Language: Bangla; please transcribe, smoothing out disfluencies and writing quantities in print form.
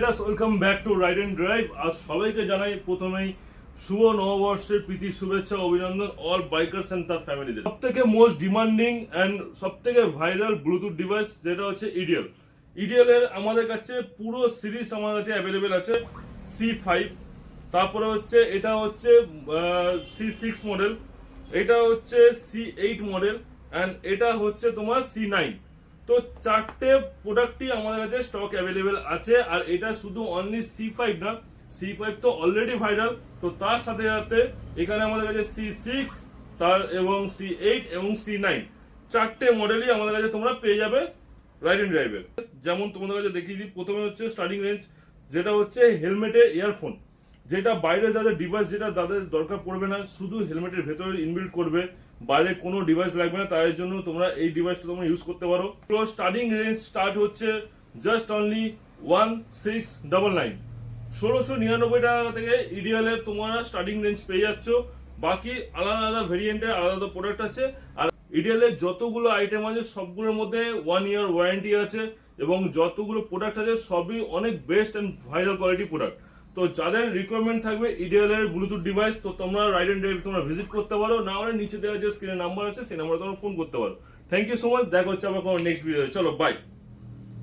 Riders welcome back to ride and drive. আর সবাইকে জানাই প্রথমেই শুভ নববর্ষের প্রীতি শুভেচ্ছা অভিনন্দন অল বাইকার্স এন্ড তার ফ্যামিলিদের। সবথেকে মোস্ট ডিমান্ডিং এন্ড সবথেকে ভাইরাল ব্লুটুথ ডিভাইস যেটা হচ্ছে ইডিএল। ইডিএল এর আমাদের কাছে পুরো সিরিজ আমার কাছে অ্যাভেলেবেল আছে। C5, তারপরে হচ্ছে এটা হচ্ছে C6 মডেল, এটা হচ্ছে C8 মডেল অ্যান্ড এটা হচ্ছে তোমার C9। তো চারটে প্রোডাক্টই আমাদের কাছে স্টক অ্যাভেলেবেল আছে। আর এটা শুধু অনলি C5 না, C5 তো অলরেডি ভাইরাল, তো তার সাথে সাথে এখানে আমাদের কাছে C6 তার এবং C8 এবং C9 চারটে মডেলই আমাদের কাছে তোমরা পেয়ে যাবে রাইড এন্ড ড্রাইভের। যেমন তোমাদের কাছে দেখিয়ে দিই, প্রথমে হচ্ছে স্টার্টিং রেঞ্জ যেটা হচ্ছে হেলমেটের ইয়ারফোন, যেটা বাইরে যাদের ডিভাইস যেটা তাদের দরকার পড়বে না, শুধু হেলমেটের ভেতরে ইনবিল্ড করবে, বাইরে কোনো ডিভাইস লাগবে না, তার জন্য তোমরা এই ডিভাইসটা তোমরা ইউজ করতে পারো। তো স্টার্টিং রেঞ্জ স্টার্ট হচ্ছে জাস্ট অনলি 1699 1699 টাকা থেকে ইডিএল এর তোমরা স্টার্টিং রেঞ্জ পেয়ে যাচ্ছ। বাকি আলাদা আলাদা ভেরিয়েন্টের আলাদা প্রোডাক্ট আছে। আর ইডিএল এর যতগুলো আইটেম আছে সবগুলোর মধ্যে 1 ইয়ার ওয়ারেন্টি আছে এবং যতগুলো প্রোডাক্ট আছে সবই অনেক best and viral quality product. তো যাদের রিকোয়ারমেন্ট থাকবে ইডিএল এর ব্লুটুথ ডিভাইস, তো তোমরা রাইড এন্ড ড্রাইভ তোমরা ভিজিট করতে পারো, না হলে নিচে দেওয়া যে স্ক্রিনে নাম্বার আছে সেই নাম্বারে তোমরা ফোন করতে পারো। থ্যাংক ইউ সো মাচ, দেখা হচ্ছে আবার কোনো নেক্সট ভিডিও। চলো বাই।